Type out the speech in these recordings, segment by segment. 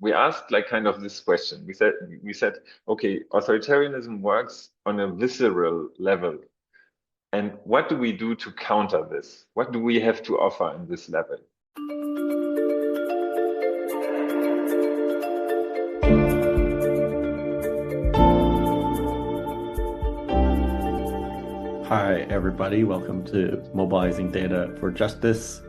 we asked like kind of this question. We said, okay, authoritarianism works on a visceral level. And what do we do to counter this? What do we have to offer in this level? Hi, everybody. Welcome to Mobilizing Data for Justice.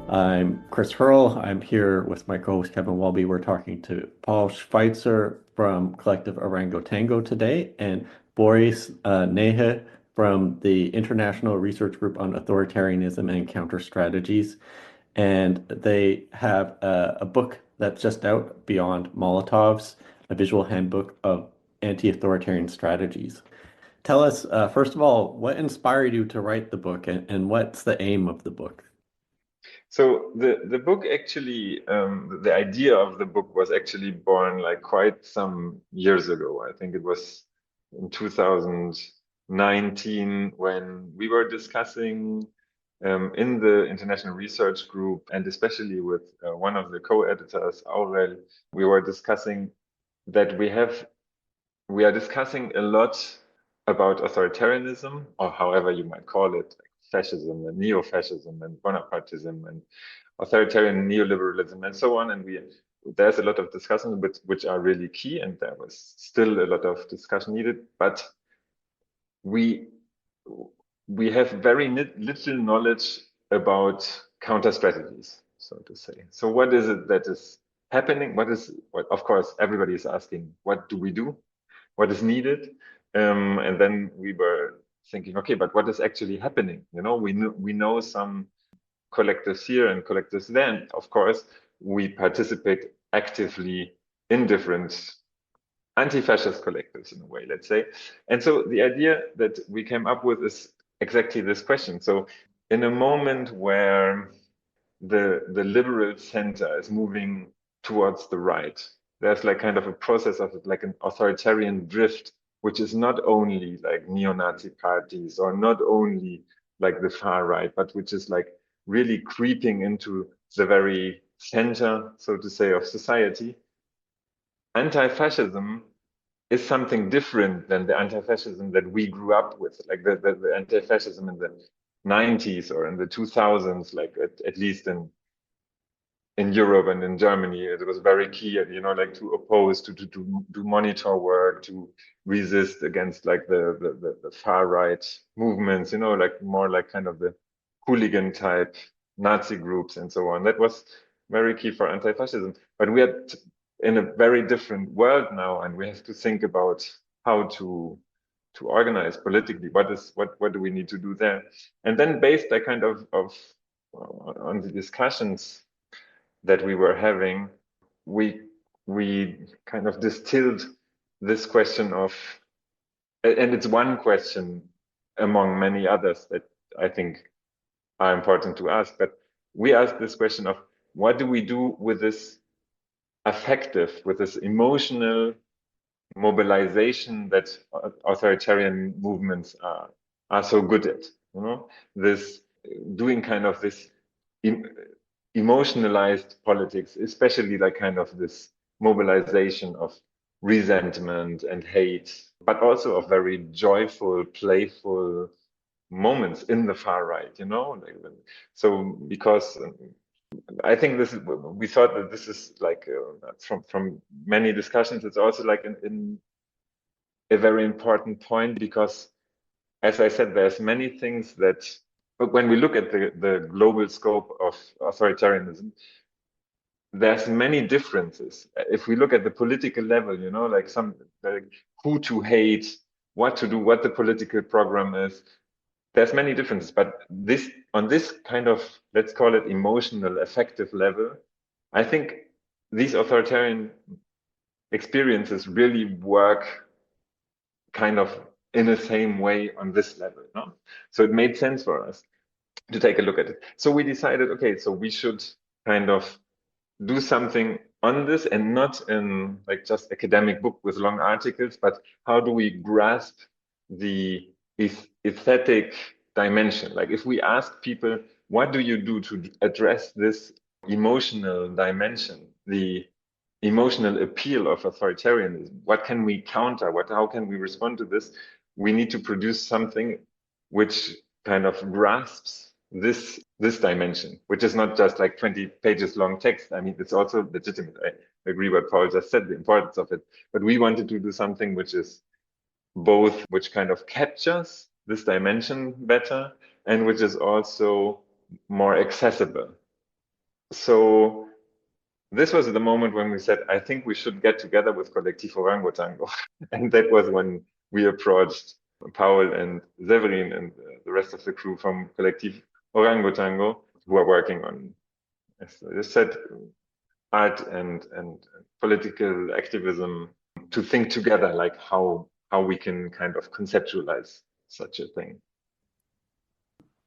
I'm Chris Hurl. I'm here with my co-host Kevin Walby. We're talking to Paul Schweizer from Collective Orangotango today and Börries Nehe from the International Research Group on Authoritarianism and Counter-Strategies. And they have a book that's just out, Beyond Molotovs, a visual handbook of anti-authoritarian strategies. Tell us, first of all, what inspired you to write the book and what's the aim of the book? So the book actually, the idea of the book was actually born like quite some years ago. I think it was in 2019 when we were discussing in the international research group, and especially with one of the co-editors, Aurel, we were discussing that we are discussing a lot about authoritarianism, or however you might call it, like fascism and neo-fascism and Bonapartism and authoritarian neoliberalism and so on. And there's a lot of discussion which are really key, and there was still a lot of discussion needed. But we have very little knowledge about counter strategies, so to say. So what is it that is happening? What of course everybody is asking, what do we do? What is needed? And then we were thinking, okay, but what is actually happening? You know, we know some collectives here and collectives there, and of course we participate actively in different anti-fascist collectives in a way, let's say. And so the idea that we came up with is exactly this question. So in a moment where the liberal center is moving towards the right, there's like kind of a process of like an authoritarian drift, which is not only like neo-Nazi parties or not only like the far right, but which is like really creeping into the very center, so to say, of society. Anti-fascism is something different than the anti-fascism that we grew up with, like the anti-fascism in the 90s or in the 2000s, like at least in Europe and in Germany. It was very key, you know, like to oppose, to do monitor work, to resist against like the far right movements, you know, like more like kind of the hooligan type Nazi groups and so on. That was very key for anti-fascism. But we are in a very different world now, and we have to think about how to organize politically. What do we need to do there? And then based like kind of on the discussions that we were having, we kind of distilled this question of, and it's one question among many others that I think are important to ask, but we asked this question of what do we do with this affective, with this emotional mobilization that authoritarian movements are so good at, you know, this doing kind of this emotionalized politics, especially like kind of this mobilization of resentment and hate, but also of very joyful, playful moments in the far right, you know. So because I think we thought that this is like from many discussions, it's also like in a very important point, because as I said, there's many things that, but when we look at the global scope of authoritarianism, there's many differences. If we look at the political level, you know, like who to hate, what to do, what the political program is, there's many differences. But on this kind of, let's call it emotional, affective level, I think these authoritarian experiences really work kind of in the same way on this level. No? So it made sense for us to take a look at it. So we decided, okay, so we should kind of do something on this, and not in like just academic book with long articles, but how do we grasp the aesthetic dimension? Like if we ask people, what do you do to address this emotional dimension, the emotional appeal of authoritarianism. What can we counter? How can we respond to this? We need to produce something which kind of grasps this dimension, which is not just like 20 pages long text. I mean, it's also legitimate. I agree what Paul just said, the importance of it. But we wanted to do something which is both, which kind of captures this dimension better and which is also more accessible. So this was the moment when we said, I think we should get together with Kollektiv Orangotango. And that was when we approached Paul and Severin and the rest of the crew from Kollektiv Orangotango, who are working on, as I said, art and political activism, to think together, like how we can kind of conceptualize such a thing.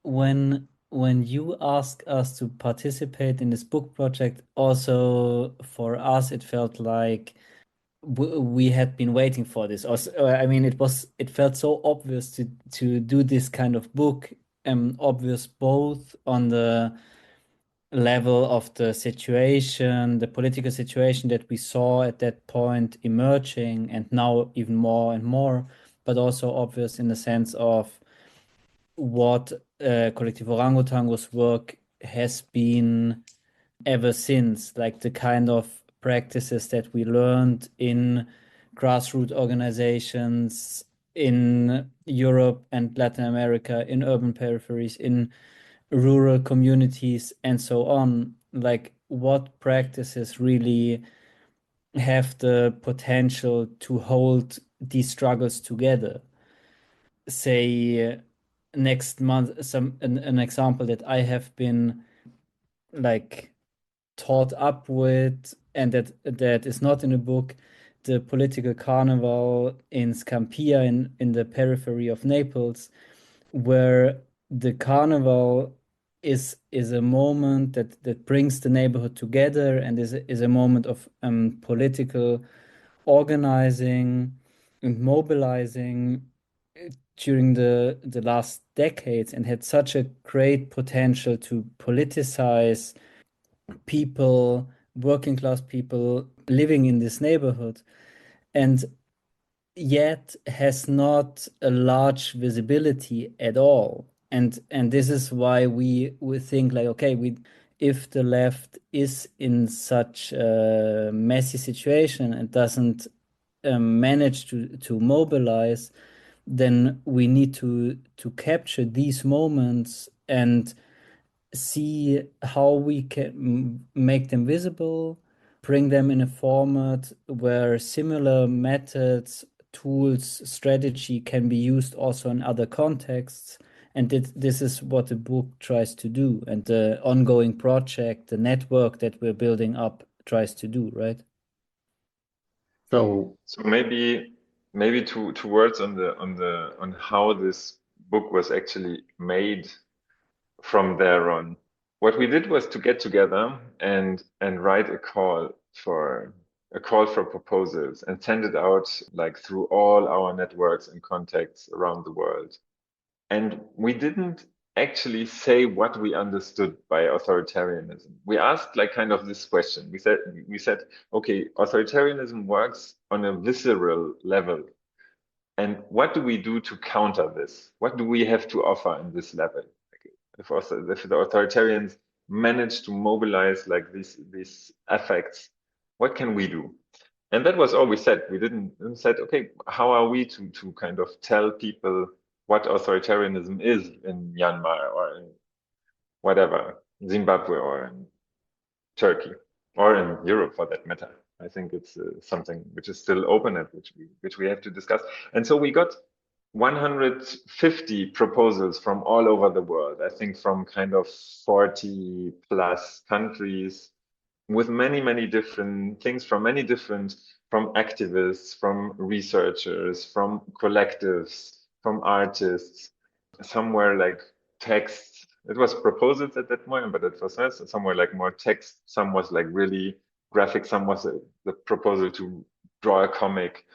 When you ask us to participate in this book project, also for us, it felt like we had been waiting for this. Also, I mean, it felt so obvious to do this kind of book, obvious both on the level of the situation, the political situation that we saw at that point emerging, and now even more and more, but also obvious in the sense of what Kollektiv Orangotango's work has been ever since, like the kind of practices that we learned in grassroots organizations in Europe and Latin America, in urban peripheries, in rural communities, and so on. Like, what practices really have the potential to hold these struggles together? Say, next month, an example that I have been like taught up with, and that is not in a book, the political carnival in Scampia in the periphery of Naples, where the carnival is a moment that brings the neighborhood together and is a moment of political organizing and mobilizing during the last decades, and had such a great potential to politicize people, working class people living in this neighborhood, and yet has not a large visibility at all. And this is why we think like, okay, if the left is in such a messy situation and doesn't manage to mobilize, then we need to capture these moments and see how we can make them visible, bring them in a format where similar methods, tools, strategy can be used also in other contexts. And this is what the book tries to do, and the ongoing project, the network that we're building up tries to do, right? So maybe two words on how this book was actually made from there on. What we did was to get together and write a call for proposals and send it out like through all our networks and contacts around the world. And we didn't actually say what we understood by authoritarianism. We asked like kind of this question. We said, okay, authoritarianism works on a visceral level. And what do we do to counter this? What do we have to offer in this level? If the authoritarians manage to mobilize like these affects, what can we do? And that was all we said. We didn't said, okay, how are we to kind of tell people what authoritarianism is in Myanmar or in whatever, Zimbabwe or in Turkey or in Europe for that matter. I think it's something which is still open and which we have to discuss. And so we got 150 proposals from all over the world, I think from kind of 40 plus countries, with many different things from from activists, from researchers, from collectives, from artists, somewhere like texts. It was proposals at that moment, but it was somewhere like more text. Some was like really graphic. Some was the proposal to draw a comic.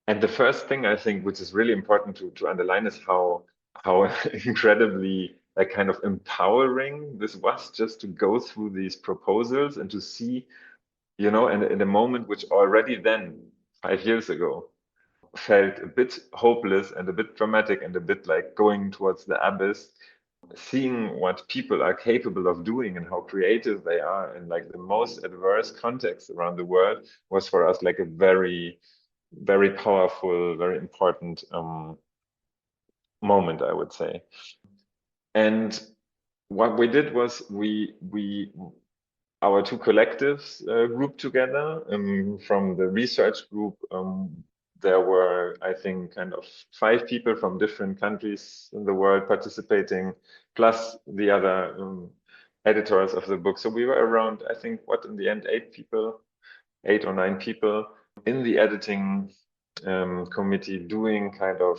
And the first thing I think, which is really important to underline, is how incredibly like kind of empowering this was, just to go through these proposals and to see and in a moment which already then, 5 years ago, felt a bit hopeless and a bit dramatic and a bit like going towards the abyss, seeing what people are capable of doing and how creative they are in like the most adverse context around the world was for us like a very, very powerful, very important moment, I would say. And what we did was our two collectives grouped together. From the research group, there were, I think, kind of 5 people from different countries in the world participating, plus the other editors of the book. So we were around, I think, in the end, 8 or 9 people in the editing committee doing kind of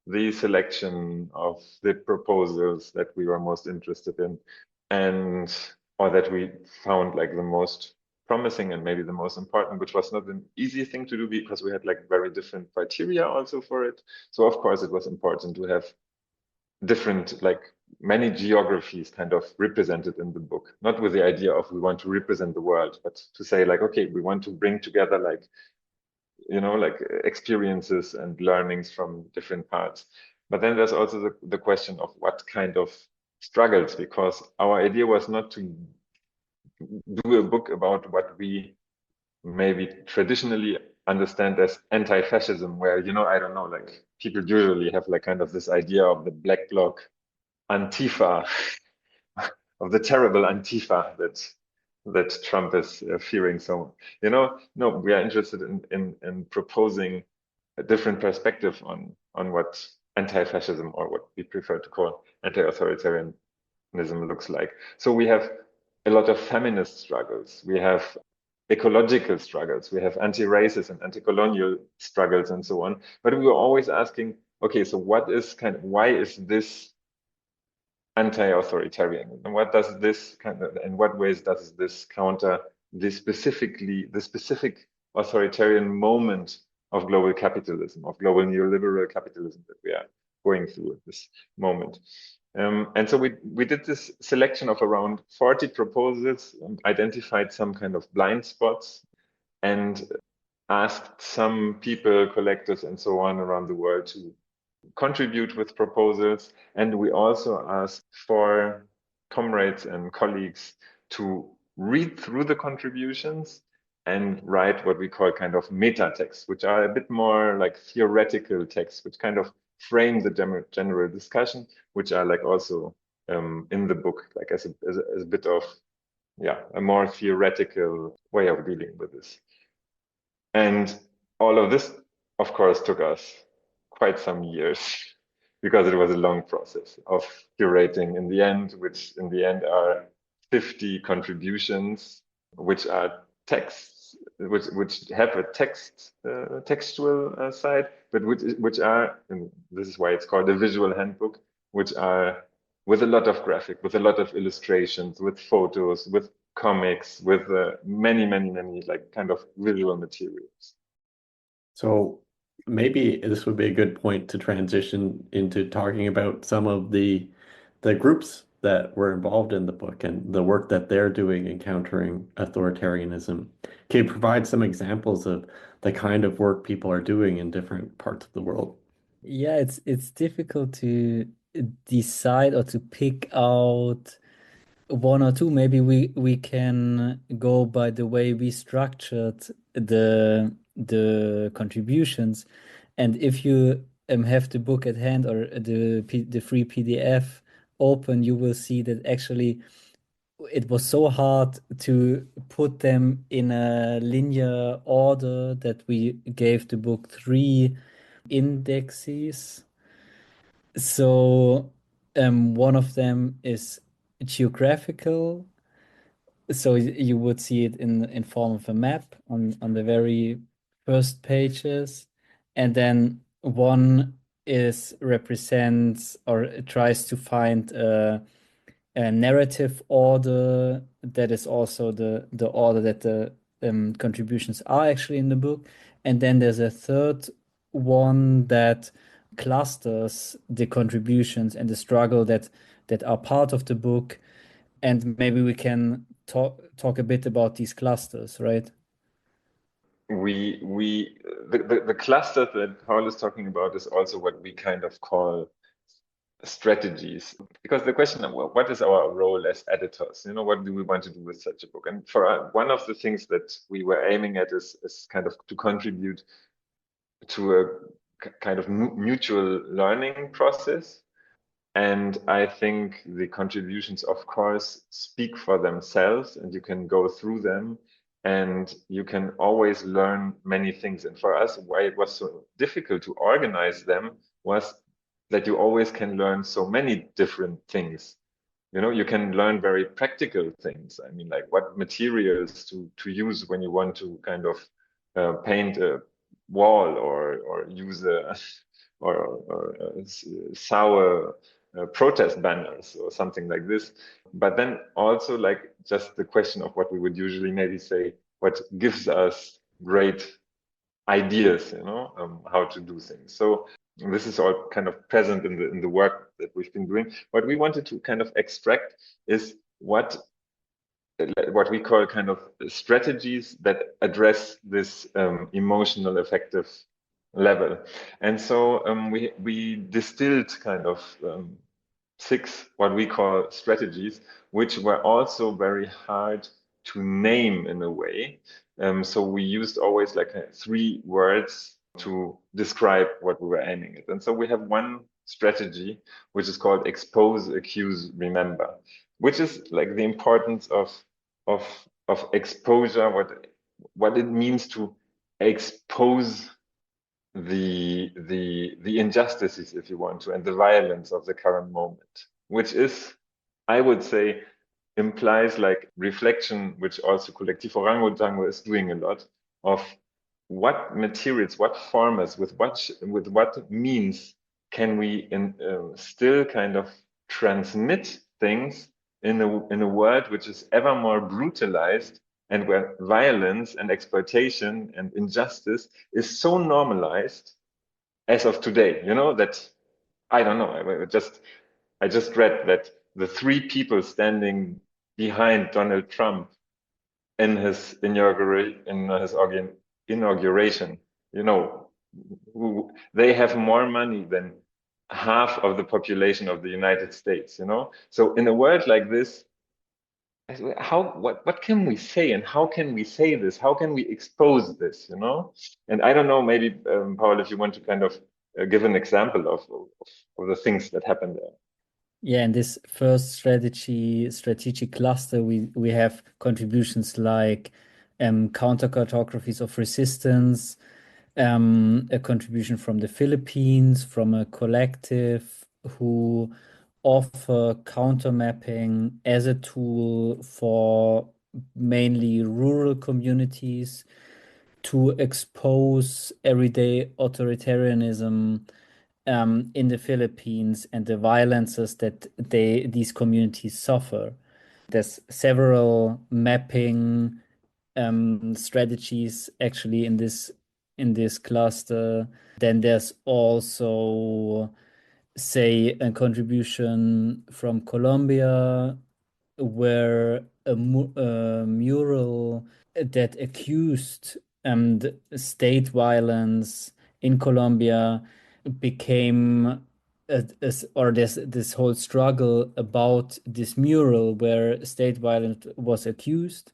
the selection of the proposals that we were most interested in, or that we found like the most promising and maybe the most important, which was not an easy thing to do because we had like very different criteria also for it. So of course it was important to have different, like many geographies kind of represented in the book, not with the idea of we want to represent the world, but to say like, okay, we want to bring together like, like experiences and learnings from different parts. But then there's also the question of what kind of struggles, because our idea was not to do a book about what we maybe traditionally understand as anti-fascism, where, I don't know, like people usually have like kind of this idea of the black bloc Antifa, of the terrible Antifa that Trump is fearing. So, no, we are interested in proposing a different perspective on what anti-fascism, or what we prefer to call anti-authoritarianism, looks like. So we have a lot of feminist struggles. We have ecological struggles. We have anti-racist and anti-colonial struggles and so on. But we were always asking, okay, so why is this anti-authoritarian, and what does this in what ways does this counter the specific authoritarian moment of global capitalism, of global neoliberal capitalism that we are going through at this moment? And so we did this selection of around 40 proposals, identified some kind of blind spots, and asked some people, collectors, and so on around the world to contribute with proposals. And we also asked for comrades and colleagues to read through the contributions and write what we call kind of meta texts, which are a bit more like theoretical texts, which kind of frame the general discussion, which are like also in the book, like as a bit of, a more theoretical way of dealing with this. And all of this, of course, took us quite some years because it was a long process of curating in the end, which in the end are 50 contributions, which are texts, which have a textual side, but which are, and this is why it's called a visual handbook, which are with a lot of graphic, with a lot of illustrations, with photos, with comics, with many like kind of visual materials. So maybe this would be a good point to transition into talking about some of the groups that were involved in the book and the work that they're doing in countering authoritarianism. Can you provide some examples of the kind of work people are doing in different parts of the world? Yeah, it's difficult to decide or to pick out one or two. Maybe we can go by the way we structured the contributions. And if you have the book at hand or the free PDF open, you will see that actually it was so hard to put them in a linear order that we gave the book 3 indexes. So one of them is geographical. So you would see it in form of a map on the very first pages. And then one represents or tries to find a narrative order that is also the order that the contributions are actually in the book. And then there's a third one that clusters the contributions and the struggle that are part of the book. And maybe we can talk a bit about these clusters, right? the cluster that Paul is talking about is also what we kind of call strategies, because the question of what is our role as editors, what do we want to do with such a book? And for one of the things that we were aiming at is kind of to contribute to a kind of mutual learning process. And I think the contributions, of course, speak for themselves, and you can go through them and you can always learn many things. And for us, why it was so difficult to organize them was that you always can learn so many different things. You can learn very practical things. I mean, like what materials to use when you want to kind of paint a wall or use a or sour protest banners or something like this. But then also like just the question of what we would usually maybe say, what gives us great ideas, how to do things. So this is all kind of present in the work that we've been doing. What we wanted to kind of extract is what we call kind of strategies that address this emotional affective level. And so we distilled kind of 6 what we call strategies, which were also very hard to name in a way. So we used always like 3 words to describe what we were aiming at. And so we have one strategy, which is called expose, accuse, remember, which is like the importance of exposure, what it means to expose the injustices, if you want to, and the violence of the current moment, which is, I would say, implies like reflection, which also kollektiv orangotango is doing a lot, of what materials, what formats, with what means can we still kind of transmit things in a world which is ever more brutalized, and where violence and exploitation and injustice is so normalized as of today, that I don't know. I just read that the 3 people standing behind Donald Trump in his inauguration, they have more money than half of the population of the United States, So in a world like this, what can we say, and how can we say this? How can we expose this, And I don't know, maybe Paul, if you want to kind of give an example of the things that happened there. Yeah, in this first strategic cluster, we have contributions like counter-cartographies of resistance, a contribution from the Philippines, from a collective who offer counter mapping as a tool for mainly rural communities to expose everyday authoritarianism in the Philippines and the violences that these communities suffer. There's several mapping strategies actually in this cluster. Then there's also, say, a contribution from Colombia, where a mural that accused state violence in Colombia became or there's this whole struggle about this mural where state violence was accused,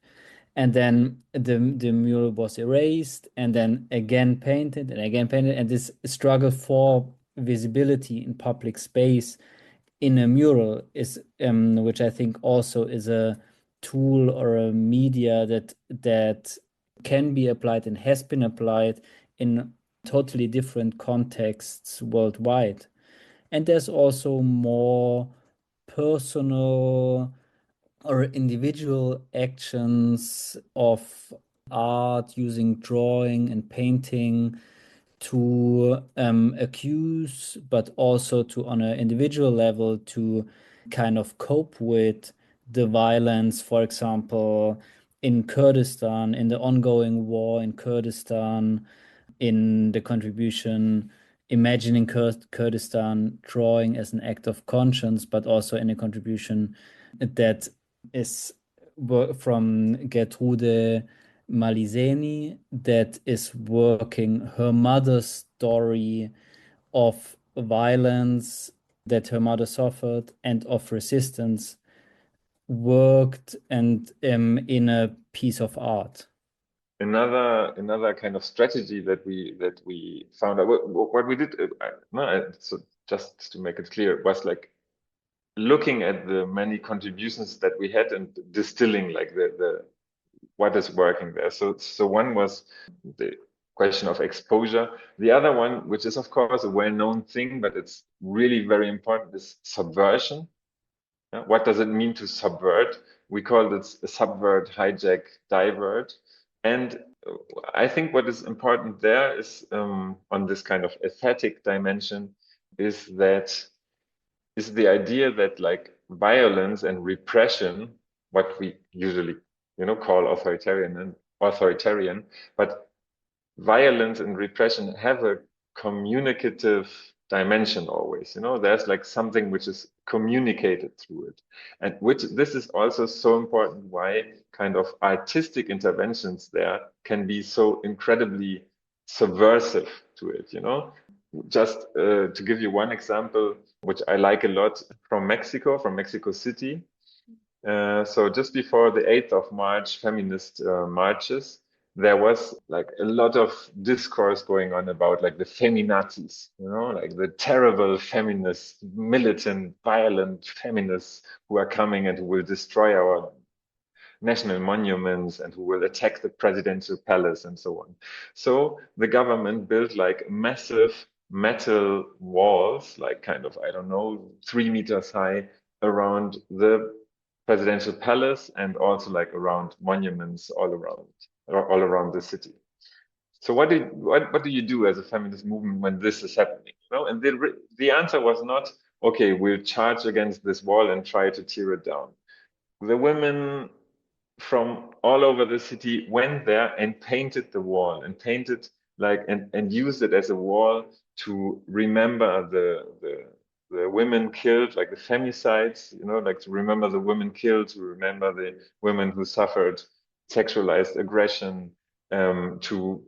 and then the mural was erased and then again painted and again painted, and this struggle for visibility in public space in a mural is which I think also is a tool or a media that can be applied and has been applied in totally different contexts worldwide. And there's also more personal or individual actions of art using drawing and painting to accuse, but also to, on an individual level, to kind of cope with the violence, for example, in Kurdistan, in the ongoing war in Kurdistan, in the contribution imagining Kurdistan drawing as an act of conscience, but also in a contribution that is from Gertrude Malizeni that is working her mother's story of violence that her mother suffered and of resistance worked and in a piece of art. Another kind of strategy that we found out, what we did, so just to make it clear, was like looking at the many contributions that we had and distilling like the what is working there. So one was the question of exposure. The other one, which is of course a well-known thing, but it's really very important, is subversion. What does it mean to subvert? We call this a subvert, hijack, divert. And I think what is important there is on this kind of aesthetic dimension is the idea that like violence and repression, what we usually call authoritarian, but violence and repression have a communicative dimension always. There's like something which is communicated through it, and which this is also so important why kind of artistic interventions there can be so incredibly subversive to it. Just to give you one example, which I like a lot, from Mexico City. So just before the 8th of March feminist marches, there was like a lot of discourse going on about like the feminazis, like the terrible feminists, militant, violent feminists who are coming and who will destroy our national monuments and who will attack the presidential palace and so on. So the government built like massive metal walls, like kind of, I don't know, 3 meters high around the presidential palace and also like around monuments all around the city. So what do you do as a feminist movement when this is happening? And the answer was not, okay, we'll charge against this wall and try to tear it down. The women from all over the city went there and painted the wall and painted and used it as a wall to remember the women killed, like the femicides, like to remember the women killed, to remember the women who suffered sexualized aggression, to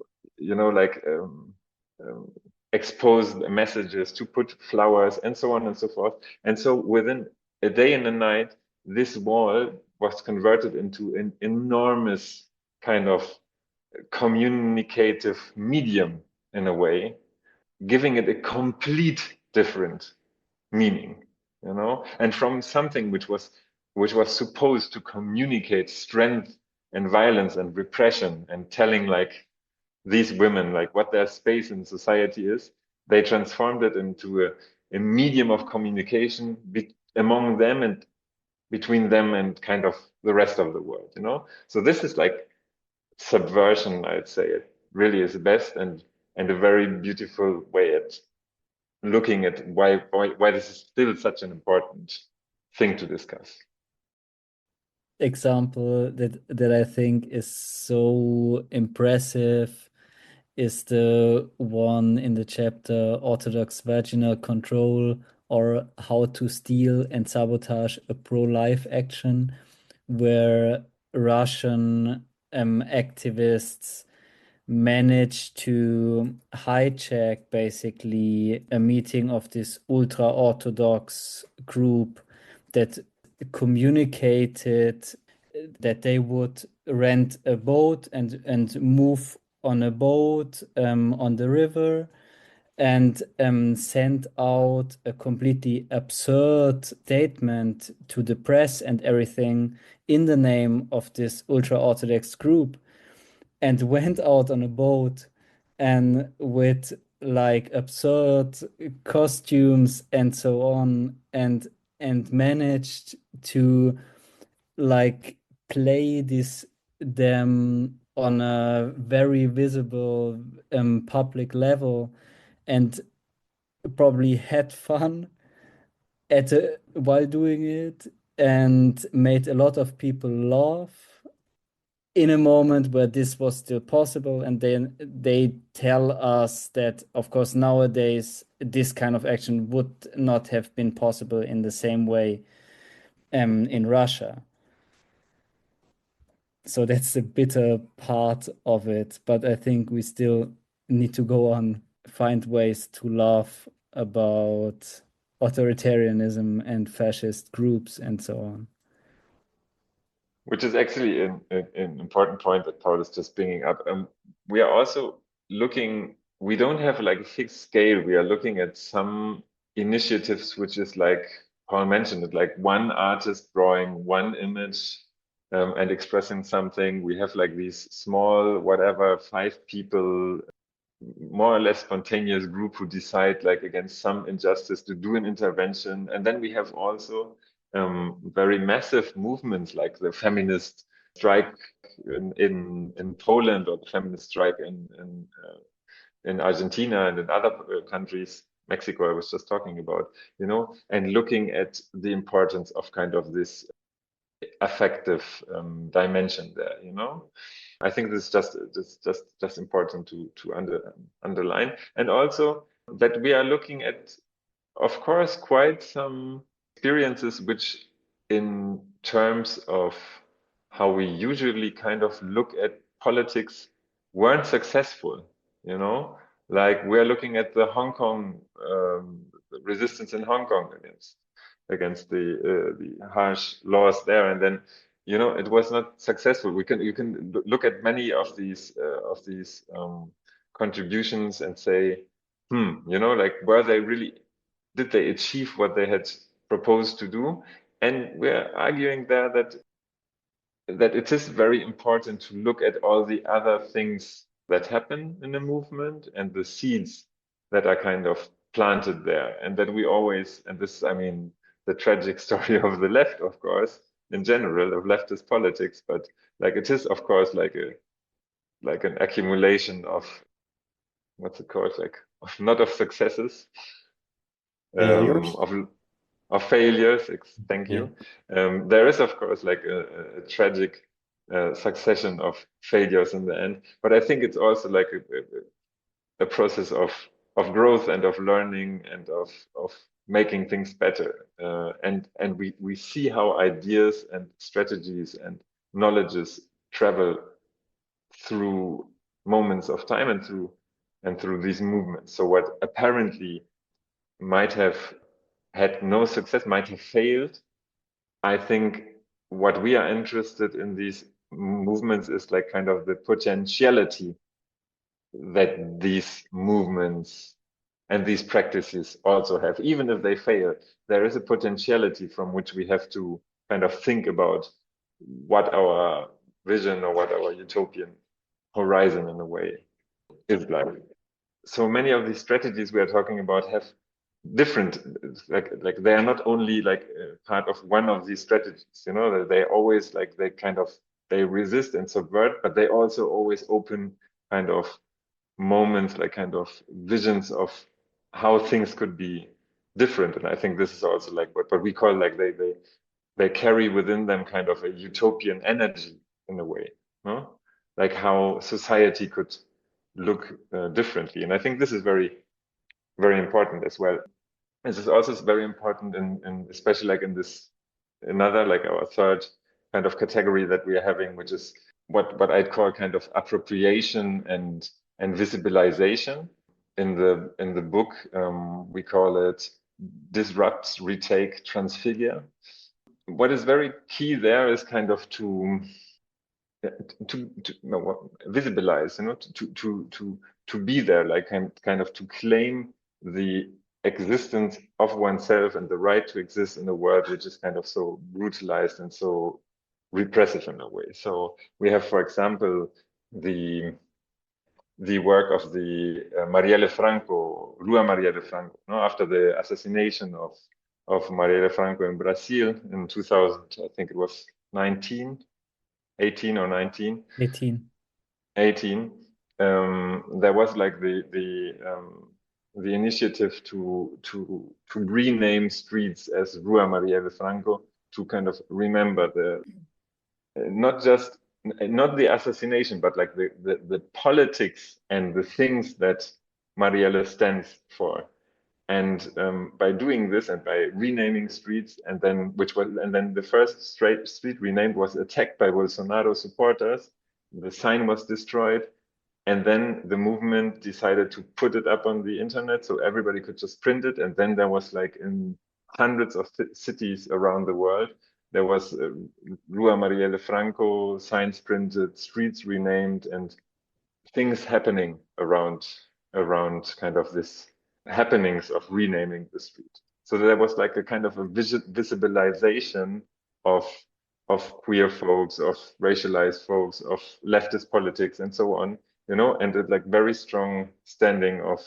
expose the messages, to put flowers and so on and so forth. And so within a day and a night, this wall was converted into an enormous kind of communicative medium in a way, giving it a complete different meaning, and from something which was supposed to communicate strength and violence and repression and telling like these women like what their space in society is, they transformed it into a medium of communication among them and between them and kind of the rest of the world, So this is like subversion, I'd say. It really is the best and a very beautiful way at looking at why this is still such an important thing to discuss. Example that I think is so impressive is the one in the chapter Orthodox Vaginal Control, or How to Steal and Sabotage a Pro-Life Action, where Russian activists managed to hijack basically a meeting of this ultra-Orthodox group that communicated that they would rent a boat and move on a boat on the river, and sent out a completely absurd statement to the press and everything in the name of this ultra-Orthodox group, and went out on a boat and with like absurd costumes and so on, and managed to like play them on a very visible public level, and probably had fun while doing it, and made a lot of people laugh in a moment where this was still possible. And then they tell us that, of course, nowadays this kind of action would not have been possible in the same way in Russia. So that's the bitter part of it. But I think we still need to go on, find ways to laugh about authoritarianism and fascist groups and so on. Which is actually an important point that Paul is just bringing up. We are also looking, we don't have like a fixed scale. We are looking at some initiatives, which is like Paul mentioned it, like one artist drawing one image and expressing something. We have like these small, whatever, 5 people, more or less spontaneous group who decide like against some injustice to do an intervention. And then we have also very massive movements like the feminist strike in Poland, or the feminist strike in Argentina and in other countries, Mexico I was just talking about, and looking at the importance of kind of this affective dimension there, I think this is just important to underline, and also that we are looking at, of course, quite some experiences which, in terms of how we usually kind of look at politics, weren't successful. Like we're looking at the Hong Kong resistance in Hong Kong against the harsh laws there, and then it was not successful. You can look at many of these contributions and say, like, were they really, did they achieve what they had proposed to do? And we're arguing there that it is very important to look at all the other things that happen in the movement and the seeds that are kind of planted there, and that we always, and this, I mean, the tragic story of the left, of course, in general, of leftist politics, but like it is, of course, like an accumulation of, what's it called, like not of successes, Failures. Of failures. Thank Yeah. you. There is, of course, like a tragic succession of failures in the end, but I think it's also like a process of growth and of learning and of making things better. And we see how ideas and strategies and knowledges travel through moments of time and through these movements. So what apparently might have had no success, might have failed, I think what we are interested in these movements is like kind of the potentiality that these movements and these practices also have. Even if they fail, there is a potentiality from which we have to kind of think about what our vision or what our utopian horizon, in a way, is like. So many of these strategies we are talking about have different, like they are not only like part of one of these strategies, they always like they resist and subvert, but they also always open kind of moments, like kind of visions of how things could be different. And I think this is also like what we call, like they carry within them kind of a utopian energy, in a way, no? Like how society could look differently. And I think this is very, very important as well. This is also very important in especially like in this another, like our third kind of category that we are having, which is what I'd call kind of appropriation and visibilization. In the book, we call it disrupt, retake, transfigure. What is very key there is kind of to visibilize, to be there, like kind of to claim the existence of oneself and the right to exist in a world which is kind of so brutalized and so repressive in a way. So we have, for example, the work of the Marielle Franco, Rua Marielle Franco, after the assassination of Marielle Franco in Brazil in 2000, I think it was 18 or 19. 18. There was like the initiative to rename streets as Rua Marielle Franco, to kind of remember not the assassination, but like the politics and the things that Marielle stands for. And by doing this and by renaming streets, and then the first street renamed was attacked by Bolsonaro supporters. The sign was destroyed, and then the movement decided to put it up on the internet so everybody could just print it. And then there was like in hundreds of cities around the world, there was Rua Marielle Franco signs printed, streets renamed, and things happening around kind of this happenings of renaming the street. So there was like a kind of a visibilization of queer folks, of racialized folks, of leftist politics, and so on, you know, and a like very strong standing of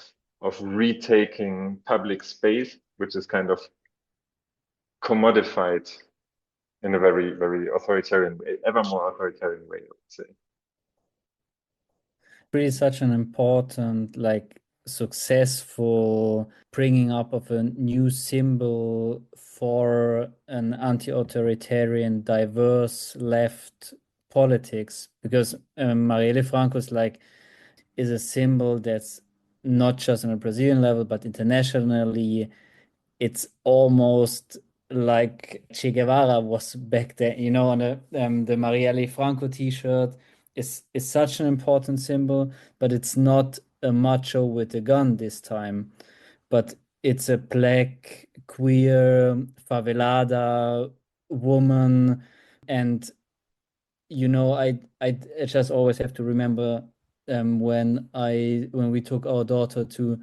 retaking public space, which is kind of commodified in a very, very authoritarian way, ever more authoritarian way, I would say. Really such an important, like, successful bringing up of a new symbol for an anti-authoritarian, diverse left politics, because Marielle Franco is a symbol that's not just on a Brazilian level, but internationally. It's almost like Che Guevara was back then, you know, on the Marielle Franco t-shirt is such an important symbol, but it's not a macho with a gun this time, but it's a black, queer, favelada woman. And you know, I just always have to remember when we took our daughter to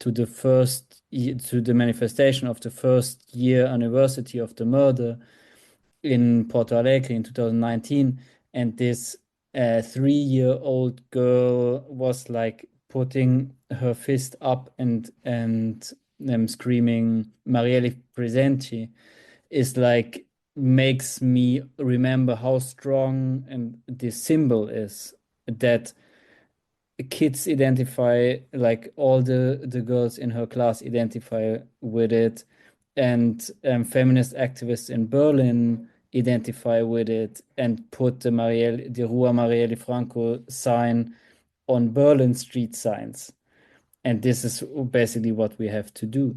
the manifestation of the first year anniversary of the murder in Porto Alegre in 2019, and this 3-year-old girl was like putting her fist up and screaming Marielle presenti, is like makes me remember how strong and this symbol is, that kids identify, like all the girls in her class identify with it, and feminist activists in Berlin identify with it and put the Rua Marielle Franco sign on Berlin street signs. And this is basically what we have to do.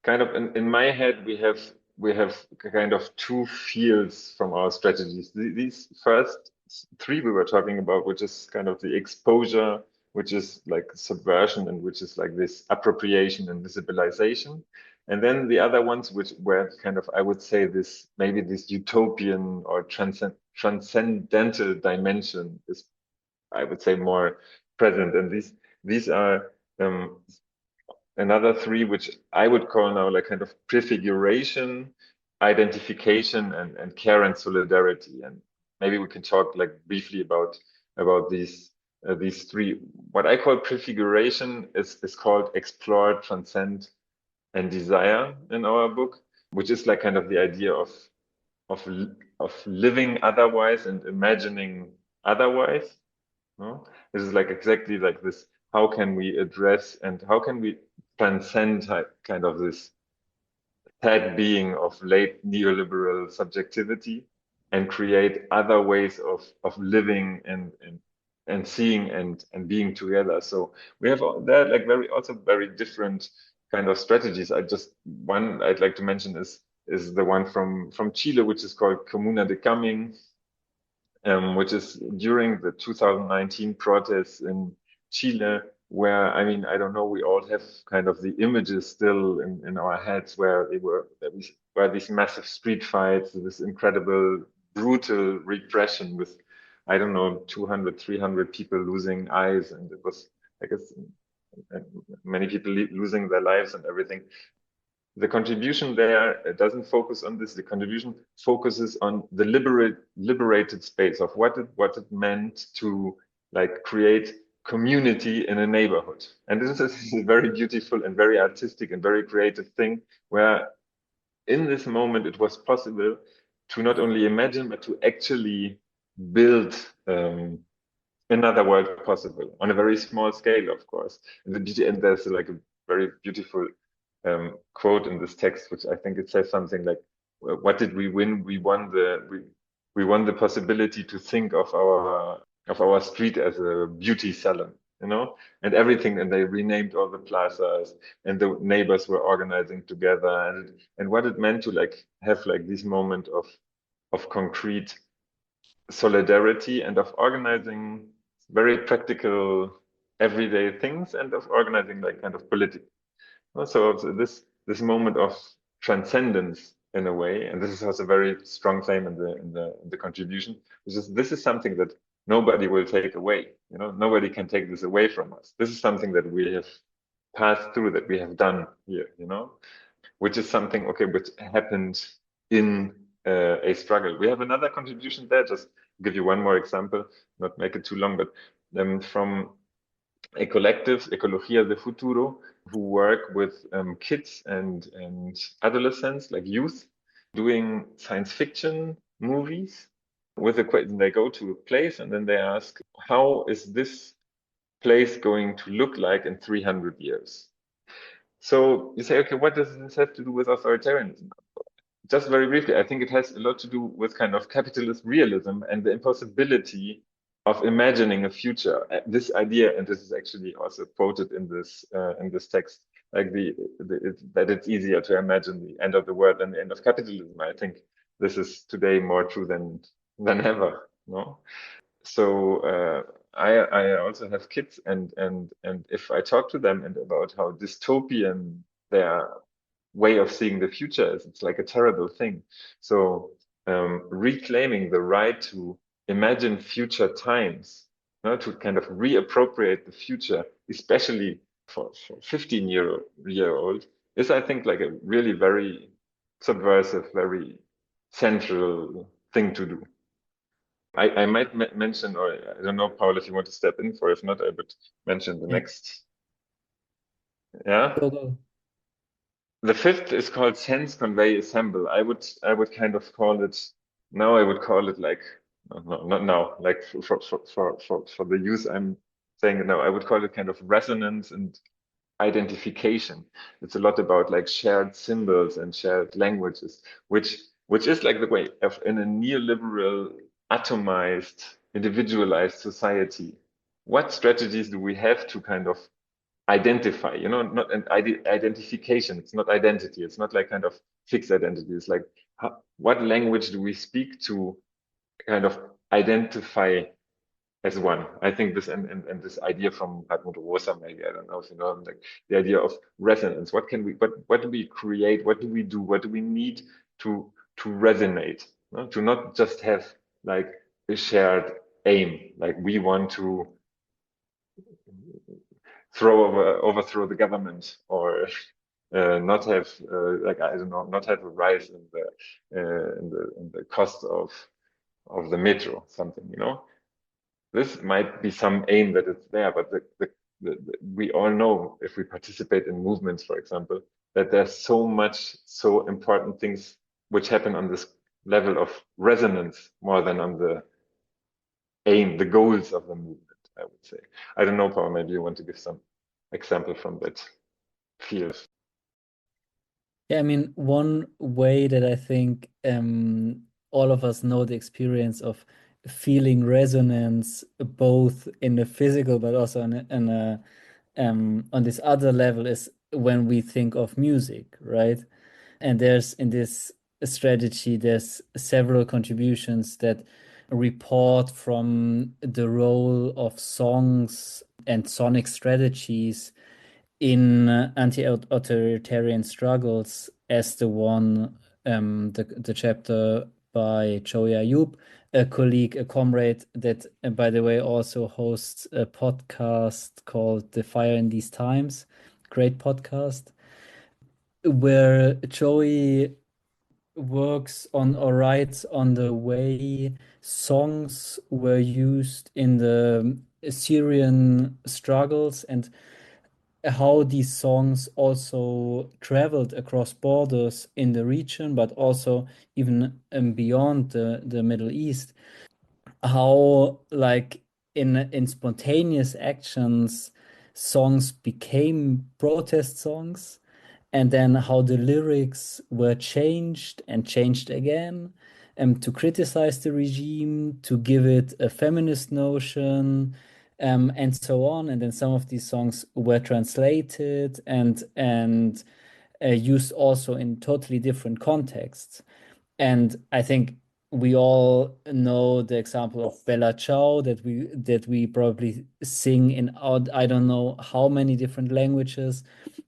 Kind of in my head, we have kind of two fields from our strategies. These first three we were talking about, which is kind of the exposure, which is like subversion, and which is like this appropriation and visibilization. And then the other ones, which were kind of, I would say, this maybe this utopian or transcendental dimension is, I would say, more present. And these are another three, which I would call now like kind of prefiguration, identification, and care and solidarity. And maybe we can talk like briefly about these three. What I call prefiguration is called explore, transcend, and desire in our book, which is like kind of the idea of living otherwise and imagining otherwise. No? This is like exactly like this. How can we address and how can we transcend kind of this sad being of late neoliberal subjectivity and create other ways of living and seeing and being together? So we have there like very different kind of strategies. One I'd like to mention is the one from Chile, which is called Comuna de Coming, which is during the 2019 protests in Chile, where, I mean, I don't know, we all have kind of the images still in our heads where these massive street fights, this incredible, brutal repression with, I don't know, 200, 300 people losing eyes. And it was, I guess, many people losing their lives and everything. The contribution there doesn't focus on this. The contribution focuses on the liberated space of what it meant to like create community in a neighborhood. And this is a very beautiful and very artistic and very creative thing, where in this moment it was possible to not only imagine, but to actually build another world possible on a very small scale, of course. And there's like a very beautiful quote in this text, which I think it says something like, "What did we win? We won the possibility to think of our street as a beauty salon." and everything. And they renamed all the plazas, and the neighbors were organizing together, and what it meant to like have like this moment of concrete solidarity and of organizing very practical everyday things and of organizing like kind of political. So this moment of transcendence in a way, and this is also a very strong claim in the contribution, which is this is something that nobody will take away. Nobody can take this away from us. This is something that we have passed through, that we have done here, which is something, okay, which happened in a struggle. We have another contribution there, just give you one more example, not make it too long, but from a collective, Ecologia de Futuro, who work with kids and adolescents, like youth, doing science fiction movies with a question. They go to a place and then they ask, how is this place going to look like in 300 years? So you say, okay, what does this have to do with authoritarianism? Just very briefly, I think it has a lot to do with kind of capitalist realism and the impossibility of imagining a future. This idea, and this is actually also quoted in this text, like that it's easier to imagine the end of the world than the end of capitalism. I think this is today more true than ever. No, so I also have kids, and if I talk to them and about how dystopian their way of seeing the future is, it's like a terrible thing. So reclaiming the right to imagine future times, to kind of reappropriate the future, especially for 15-year-old, is, I think, like a really very subversive, very central thing to do. I might mention, or I don't know, Paul, if you want to step in for, if not, I would mention the next. Yeah. Go. The fifth is called Sense, Convey, Assemble. I would kind of call it now. I would call it like no, not now. Like for the use, I'm saying it now. I would call it kind of resonance and identification. It's a lot about like shared symbols and shared languages, which is like the way of, in a neoliberal, atomized, individualized society. What strategies do we have to kind of identify, not an identification. It's not identity. It's not like kind of fixed identity. It's like, what language do we speak to kind of identify as one? I think this and this idea from Hartmut Rosa, maybe, I don't know if you know him, like the idea of resonance. What do we create? What do we do? What do we need to resonate? To not just have like a shared aim, like we want to overthrow the government, or not have like, I don't know, not have a rise in the cost of the metro, something, This might be some aim that it's there, but we all know, if we participate in movements, for example, that there's so important things which happen on this level of resonance more than on the aim, the goals of the movement, I would say. I don't know, Paul, maybe you want to give some example from that field. Yeah, I mean, one way that I think all of us know the experience of feeling resonance, both in the physical but also on this other level, is when we think of music, right? And there's, in this strategy, there's several contributions that report from the role of songs and sonic strategies in anti-authoritarian struggles, as the one, the chapter by Joey Ayub, a colleague, a comrade that, by the way, also hosts a podcast called The Fire in These Times, great podcast, where Joey works on or writes on the way songs were used in the Syrian struggles, and how these songs also traveled across borders in the region, but also even beyond the Middle East. How, like, in spontaneous actions, songs became protest songs, and then how the lyrics were changed and changed again, to criticize the regime, to give it a feminist notion, and so on. And then some of these songs were translated and used also in totally different contexts. And I think we all know the example of Bella Ciao that we probably sing in I don't know how many different languages,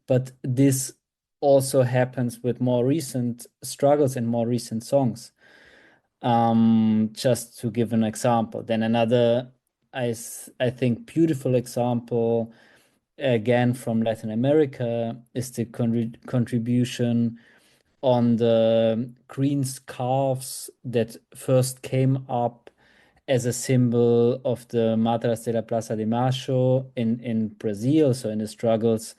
but this also happens with more recent struggles and more recent songs. Just to give an example. Then another, I think, beautiful example, again from Latin America, is the contribution on the green scarves that first came up as a symbol of the Madras de la Plaza de Mayo in Brazil, so in the struggles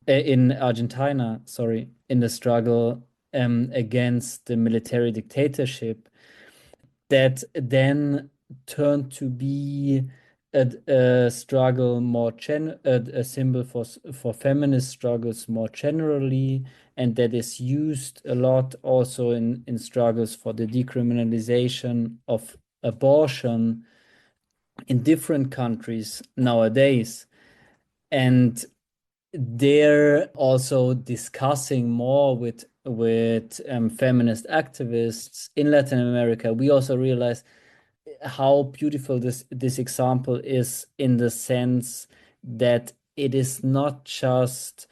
in Argentina, sorry, in the struggle against the military dictatorship, that then turned to be a struggle a symbol for feminist struggles more generally, and that is used a lot also in struggles for the decriminalization of abortion in different countries nowadays. And they're also discussing more with feminist activists in Latin America. We also realize how beautiful this example is, in the sense that it is not just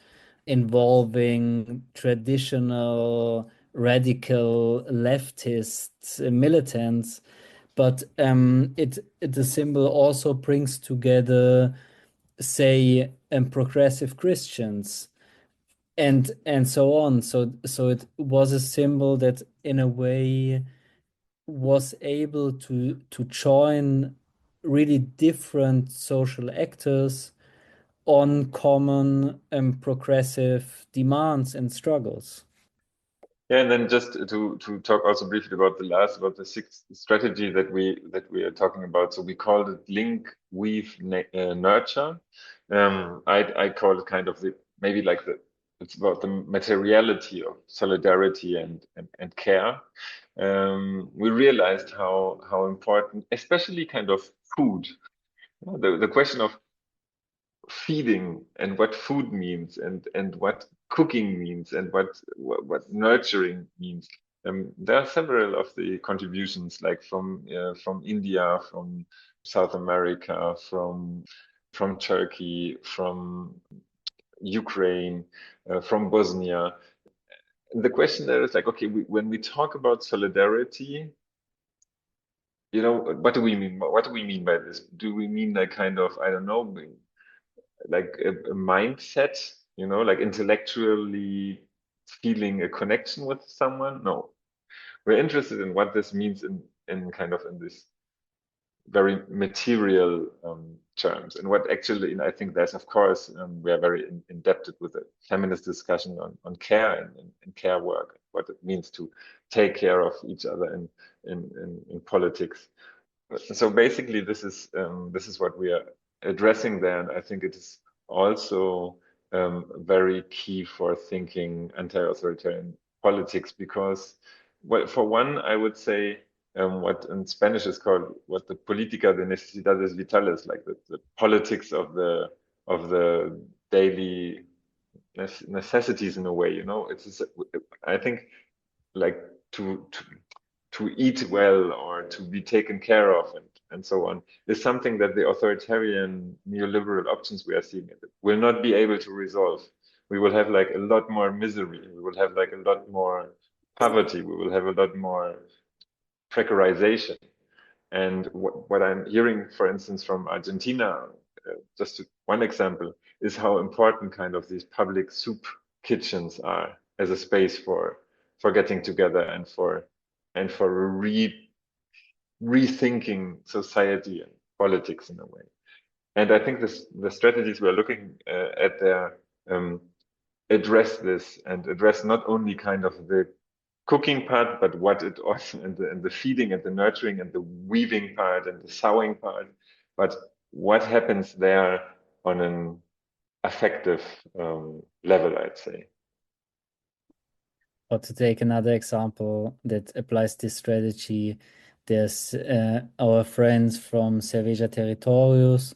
involving traditional radical leftist militants, but the symbol also brings together, say, progressive Christians and so on. So it was a symbol that in a way was able to join really different social actors on common and progressive demands and struggles. Yeah, and then just to talk also briefly about about the sixth strategy that we are talking about. So we called it link, weave, nurture. I call it kind of maybe like it's about the materiality of solidarity and care. We realized how important, especially kind of food, the question of feeding and what food means and what cooking means and what nurturing means. There are several of the contributions, like from India, from South America, from Turkey, from Ukraine, from Bosnia. The question there is like, okay, when we talk about solidarity, what do we mean? What do we mean by this? Do we mean like kind of, I don't know, like a mindset, like intellectually feeling a connection with someone? No, we're interested in what this means in kind of in this very material terms, and what actually, and I think there's, of course, we are very indebted with a feminist discussion on care and care work, what it means to take care of each other in politics. So basically, this is what we are addressing there, and I think it is also very key for thinking anti-authoritarian politics, because, well, for one, I would say what in Spanish is called what the política de necesidades vitales, like the politics of the daily necessities in a way. It's I think like to eat well or to be taken care of and so on is something that the authoritarian neoliberal options we are seeing will not be able to resolve. We will have like a lot more misery. We will have like a lot more poverty. We will have a lot more precarization. And what I'm hearing, for instance, from Argentina, just one example, is how important kind of these public soup kitchens are as a space for getting together and for rethinking society and politics in a way. And I think the strategies we're looking at there address this, and address not only kind of the cooking part, but what it also, and the feeding and the nurturing and the weaving part and the sewing part, but what happens there on an affective level, I'd say. Or to take another example that applies this strategy, there's our friends from Cerveja Territorios,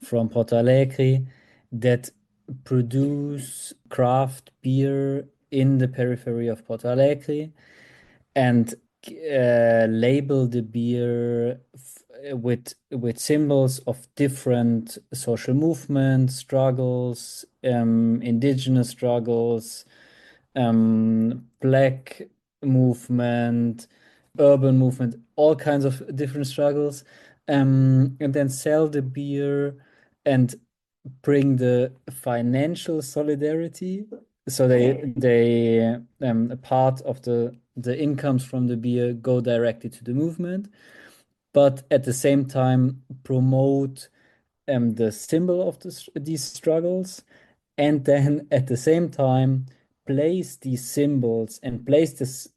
from Porto Alegre that produce craft beer in the periphery of Porto Alegre and label the beer with symbols of different social movements, struggles, indigenous struggles, black movement, urban movement, all kinds of different struggles, and then sell the beer and bring the financial solidarity. So a part of the incomes from the beer go directly to the movement, but at the same time promote the symbol of these struggles, and then at the same time place these symbols and place this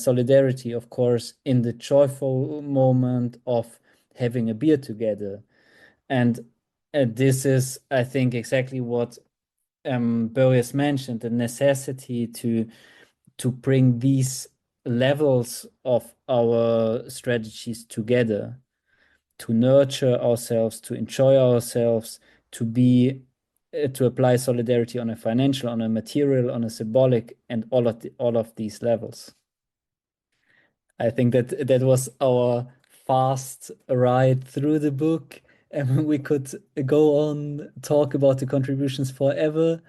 solidarity, of course, in the joyful moment of having a beer together. And this is, I think, exactly what Börries mentioned, the necessity to bring these levels of our strategies together, to nurture ourselves, to enjoy ourselves, to apply solidarity on a financial, on a material, on a symbolic, and all of these levels. I think that was our fast ride through the book, and we could go on talk about the contributions forever.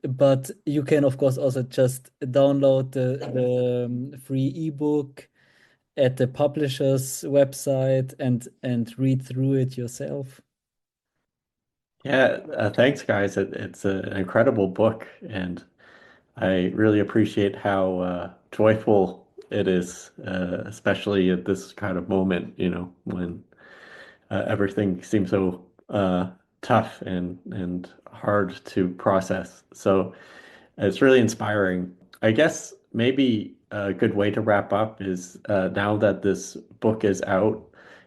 But you can, of course, also just download the free ebook at the publisher's website and read through it yourself. Yeah, thanks, guys. It's an incredible book, and I really appreciate how joyful it is, especially at this kind of moment, when everything seems so tough and hard to process. So it's really inspiring. I guess maybe a good way to wrap up is now that this book is out,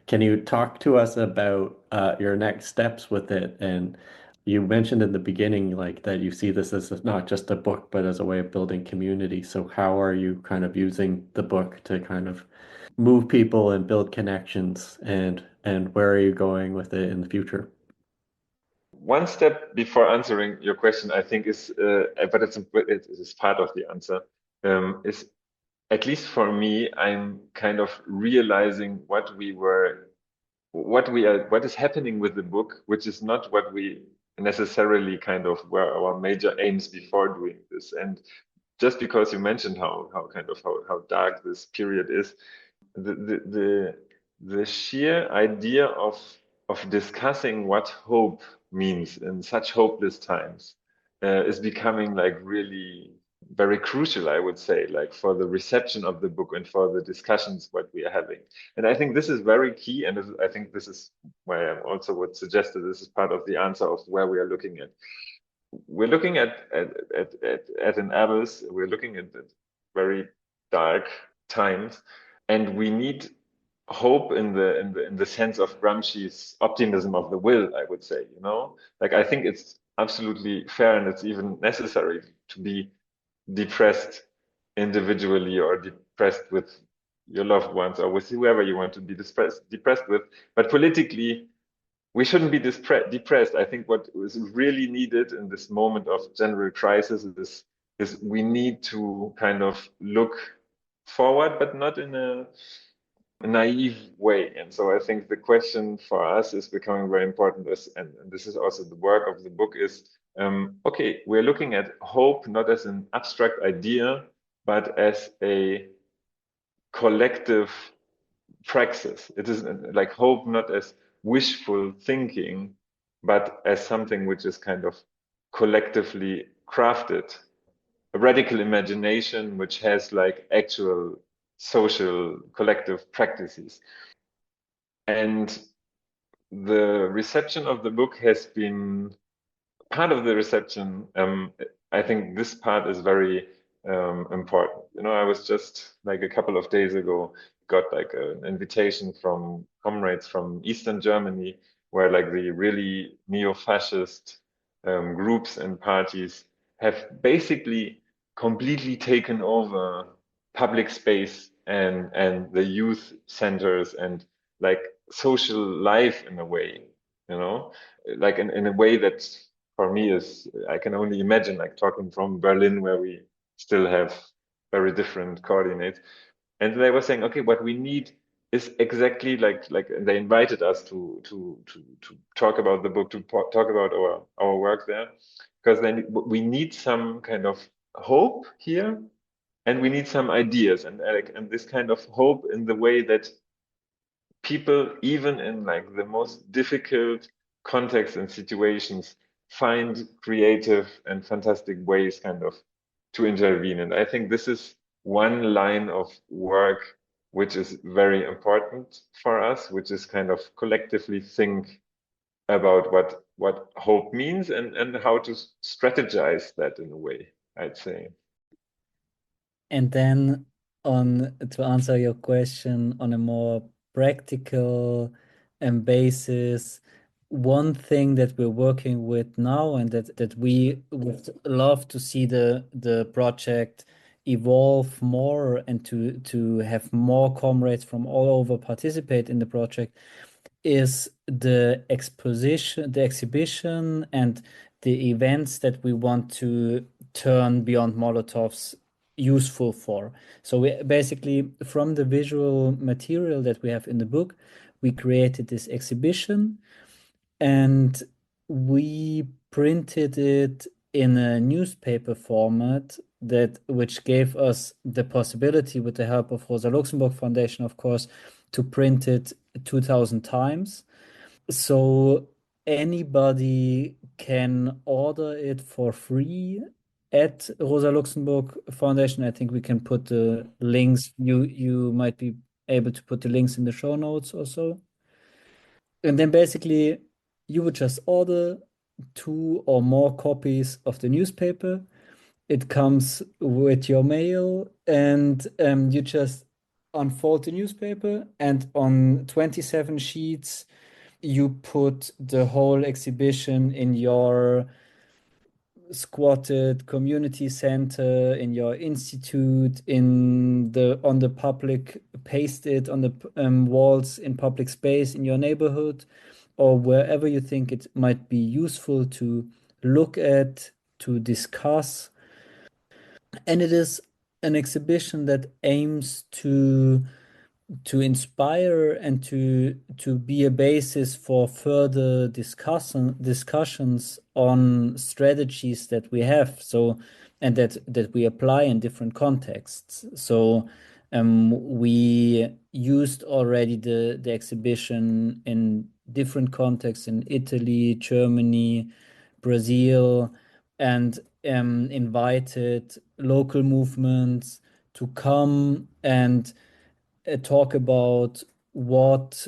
can you talk to us about your next steps with it? And you mentioned in the beginning, like that you see this as not just a book, but as a way of building community. So how are you kind of using the book to kind of move people and build connections, and where are you going with it in the future? One step before answering your question, I think but it is part of the answer, is at least for me, I'm kind of realizing what is happening with the book, which is not what we necessarily kind of were our major aims before doing this. And just because you mentioned how dark this period is, the sheer idea of discussing what hope means in such hopeless times is becoming like really very crucial, I would say, like for the reception of the book and for the discussions what we are having. And I think this is very key, and I think this is why I also would suggest that this is part of the answer of where we are looking at. We're looking at an abyss. We're looking at very dark times, and we need hope in the sense of Gramsci's optimism of the will, I would say, like I think it's absolutely fair and it's even necessary to be depressed individually or depressed with your loved ones or with whoever you want to be depressed with, but politically we shouldn't be depressed. I think what is really needed in this moment of general crisis is we need to kind of look forward, but not in a naive way. And so I think the question for us is becoming very important, and this is also the work of the book, is okay, we're looking at hope not as an abstract idea, but as a collective praxis. It is like hope not as wishful thinking, but as something which is kind of collectively crafted, a radical imagination which has like actual social collective practices. And the reception of the book has been part of the reception. I think this part is very important. I was just like a couple of days ago, got like an invitation from comrades from Eastern Germany, where like the really neo-fascist groups and parties have basically completely taken over public space and the youth centers and like social life in a way. like in a way that for me is, I can only imagine, like talking from Berlin, where we still have very different coordinates. And they were saying, okay, what we need is exactly like they invited us to talk about the book, to talk about our work there, because then we need some kind of hope here, and we need some ideas, and this kind of hope in the way that people, even in like the most difficult contexts and situations, find creative and fantastic ways kind of to intervene. And I think this is one line of work which is very important for us, which is kind of collectively think about what hope means, and how to strategize that in a way, I'd say. And then to answer your question on a more practical basis, one thing that we're working with now, and that we would love to see the project evolve more, and to have more comrades from all over participate in the project, is the exhibition and the events that we want to turn Beyond Molotovs useful for. So we basically, from the visual material that we have in the book, we created this exhibition, and we printed it in a newspaper format, which gave us the possibility, with the help of Rosa Luxemburg Foundation, of course, to print it 2,000 times. So anybody can order it for free at Rosa Luxemburg Foundation. I think we can put the links. You might be able to put the links in the show notes or so. And then basically you would just order 2 or more copies of the newspaper. It comes with your mail, and you just unfold the newspaper, and on 27 sheets you put the whole exhibition in your squatted community center, in your institute, on the public, paste it on the walls in public space in your neighborhood, or wherever you think it might be useful to look at, to discuss. And it is an exhibition that aims to inspire and to be a basis for further discussions on strategies that we have, so, and that we apply in different contexts. So we used already the exhibition in different contexts in Italy, Germany, Brazil, and invited local movements to come and talk about what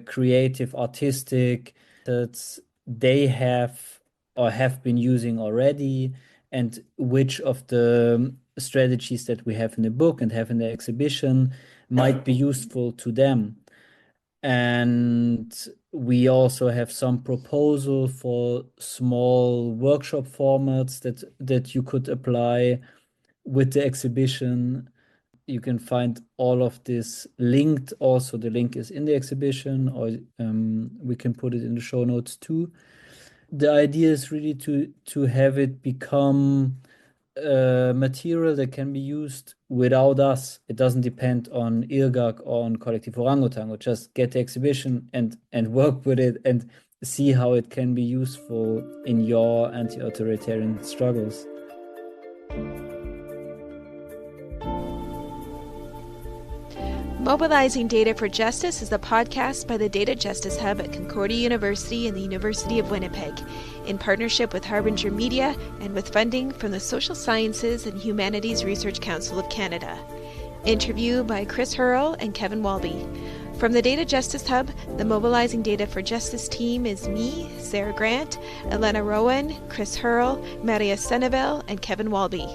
creative, artistic methods they have or have been using already, and which of the strategies that we have in the book and have in the exhibition might be useful to them. And we also have some proposal for small workshop formats that you could apply with the exhibition. You can find all of this linked. Also, the link is in the exhibition, or we can put it in the show notes too. The idea is really to have it become material that can be used without us. It doesn't depend on IRGAC or on kollektiv orangotango. Just get the exhibition and work with it and see how it can be useful in your anti-authoritarian struggles. Mobilizing Data for Justice is a podcast by the Data Justice Hub at Concordia University and the University of Winnipeg, in partnership with Harbinger Media and with funding from the Social Sciences and Humanities Research Council of Canada. Interview by Chris Hurrell and Kevin Walby. From the Data Justice Hub, the Mobilizing Data for Justice team is me, Sarah Grant, Elena Rowan, Chris Hurrell, Maria Senevel, and Kevin Walby.